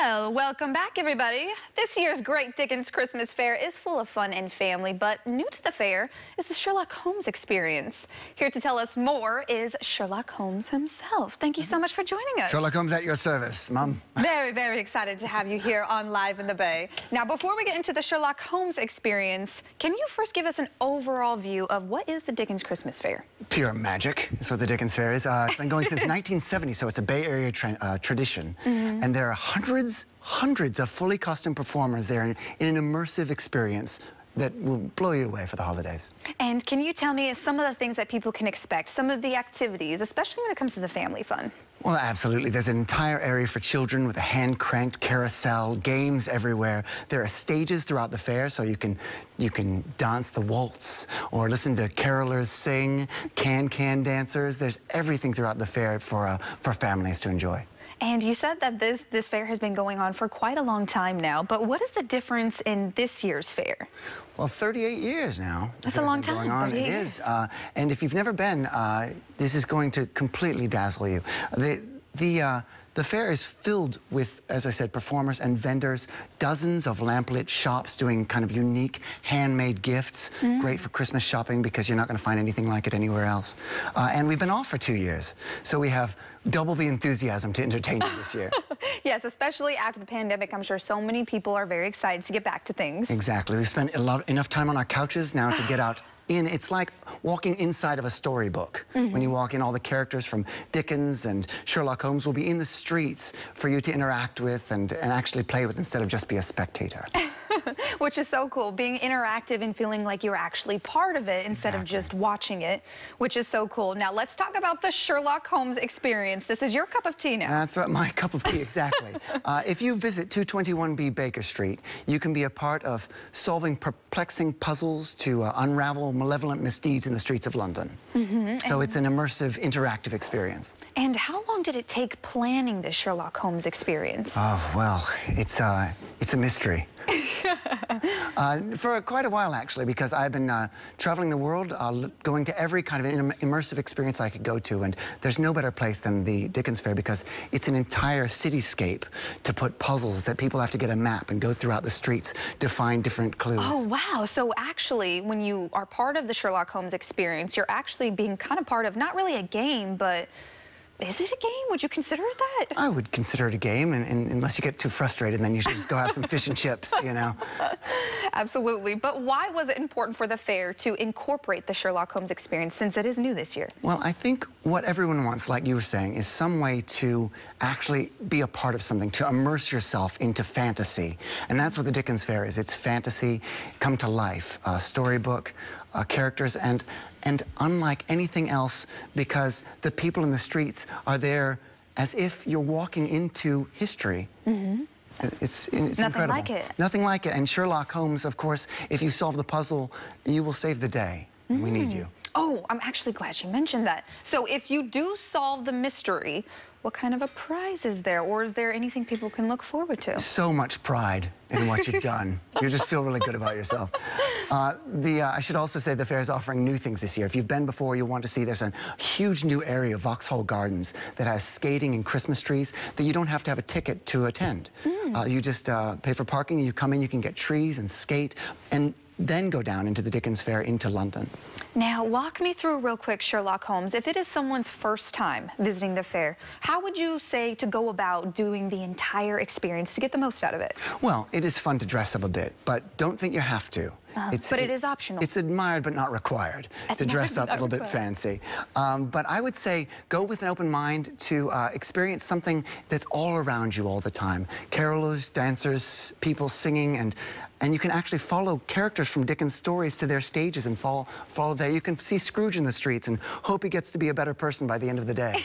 Well, welcome back, everybody. This year's Great Dickens Christmas Fair is full of fun and family, but new to the fair is the Sherlock Holmes experience. Here to tell us more is Sherlock Holmes himself. Thank you so much for joining us. Sherlock Holmes at your service, Mum. Very, very excited to have you here on Live in the Bay. Now, before we get into the Sherlock Holmes experience, can you first give us an overall view of what is the Dickens Christmas Fair? Pure magic is what the Dickens Fair is. It's been going since 1970, so it's a Bay Area tradition. And there are hundreds of fully costumed performers there in an immersive experience that will blow you away for the holidays. And can you tell me some of the things that people can expect, some of the activities, especially when it comes to the family fun? Well, absolutely. There's an entire area for children with a hand-cranked carousel, games everywhere. There are stages throughout the fair, so you can dance the waltz or listen to carolers sing, can dancers. There's everything throughout the fair for families to enjoy. And you said that this fair has been going on for quite a long time now, but what is the difference in this year's fair? Well, 38 years now. That's a long time. Going on. It is. And if you've never been, this is going to completely dazzle you. The fair is filled with, as I said, performers and vendors, dozens of lamplit shops doing kind of unique handmade gifts, great for Christmas shopping because you're not going to find anything like it anywhere else. And we've been off for 2 years, so we have double the enthusiasm to entertain you this year. Yes, especially after the pandemic, I'm sure so many people are very excited to get back to things. Exactly. We've spent enough time on our couches now to get out. It's like walking inside of a storybook. When you walk in, all the characters from Dickens and Sherlock Holmes will be in the streets for you to interact with and actually play with instead of just be a spectator. Which is so cool, being interactive and feeling like you're actually part of it instead of just watching it, which is so cool. Now, let's talk about the Sherlock Holmes experience. This is your cup of tea now. That's right, my cup of tea, exactly. If you visit 221B Baker Street, you can be a part of solving perplexing puzzles to unravel malevolent misdeeds in the streets of London. So it's an immersive, interactive experience. And how long did it take planning the Sherlock Holmes experience? Oh, well, it's a mystery. For quite a while, actually, because I've been traveling the world, going to every kind of immersive experience I could go to, and there's no better place than the Dickens Fair because it's an entire cityscape to put puzzles that people have to get a map and go throughout the streets to find different clues. Oh, wow. So actually, when you are part of the Sherlock Holmes experience, you're actually being kind of part of not really a game, but is it a game? Would you consider it that? I would consider it a game, and unless you get too frustrated, then you should just go have some fish and chips, you know? Absolutely. But why was it important for the fair to incorporate the Sherlock Holmes experience since it is new this year? Well, I think what everyone wants, like you were saying, is some way to actually be a part of something, to immerse yourself into fantasy. And that's what the Dickens Fair is. It's fantasy come to life, a storybook, characters, and unlike anything else, because the people in the streets are there as if you're walking into history. It's Nothing incredible. like it. Nothing like it. And Sherlock Holmes, of course, if you solve the puzzle, you will save the day. We need you. Oh, I'm actually glad you mentioned that. So if you do solve the mystery, what kind of a prize is there? Or is there anything people can look forward to? So much pride in what you've done. You just feel really good about yourself. I should also say the fair is offering new things this year. If you've been before, you'll want to see there's a huge new area, Vauxhall Gardens, that has skating and Christmas trees that you don't have to have a ticket to attend. You just pay for parking, you come in, you can get trees and skate, and then go down into the Dickens Fair into London. Now, walk me through real quick, Sherlock Holmes. If it is someone's first time visiting the fair, how would you say to go about doing the entire experience to get the most out of it? Well, it is fun to dress up a bit, but don't think you have to. But it is optional. It's admired but not required to dress up a little bit fancy. But I would say go with an open mind to experience something that's all around you all the time. Carolers, dancers, people singing, and you can actually follow characters from Dickens' stories to their stages and follow there. You can see Scrooge in the streets and hope he gets to be a better person by the end of the day.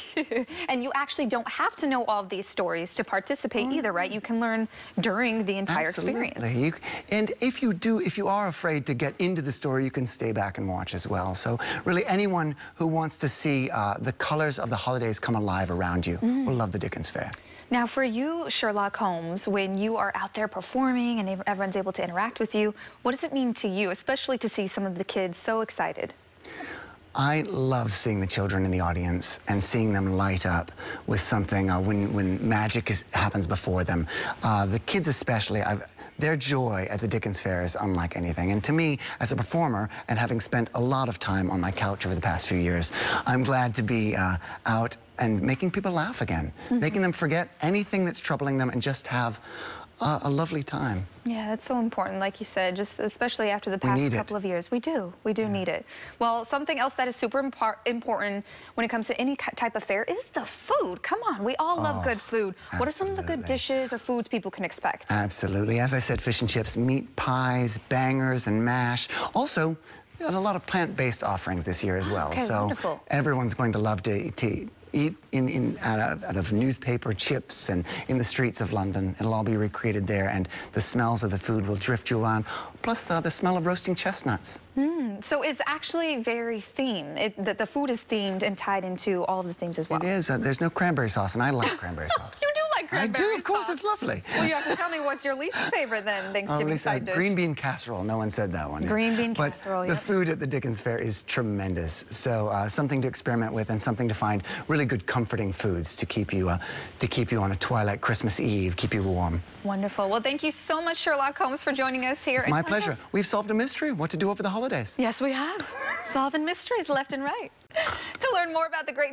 And you actually don't have to know all of these stories to participate either, right? You can learn during the entire experience. And if you are afraid to get into the story, you can stay back and watch as well. So really anyone who wants to see the colors of the holidays come alive around you will love the Dickens Fair. Now, for you, Sherlock Holmes, when you are out there performing and everyone's able to interact with you, what does it mean to you, especially to see some of the kids so excited? I love seeing the children in the audience and seeing them light up with something when magic happens before them. The kids especially, their joy at the Dickens Fair is unlike anything. And to me, as a performer, and having spent a lot of time on my couch over the past few years, I'm glad to be out and making people laugh again, making them forget anything that's troubling them and just have a lovely time. Yeah, that's so important, like you said, just especially after the past couple of years. We do need it. Well, something else that is super important when it comes to any type of fair is the food. Come on, we all love good food. What are some of the good dishes or foods people can expect? Absolutely. As I said, fish and chips, meat pies, bangers, and mash. Also, we got a lot of plant-based offerings this year as well. Okay, so wonderful. Everyone's going to love to eat out of newspaper chips and in the streets of London. It'll all be recreated there, and the smells of the food will drift you around, plus the smell of roasting chestnuts. So it's actually very themed. The food is themed and tied into all of the themes as well. It is. There's no cranberry sauce, and I like cranberry sauce. You do like cranberry sauce? I do, of course. It's lovely. Well, you have to tell me what's your least favorite then, Thanksgiving side dish. Green bean casserole. No one said that one. Green bean casserole, the food at the Dickens Fair is tremendous. So something to experiment with and something to find really good comforting foods to keep you on a twilight Christmas Eve, keep you warm. Wonderful. Well, thank you so much, Sherlock Holmes, for joining us here. It's my pleasure. We've solved a mystery. What to do over the holidays. Yes, we have. Solving mysteries left and right. To learn more about the Great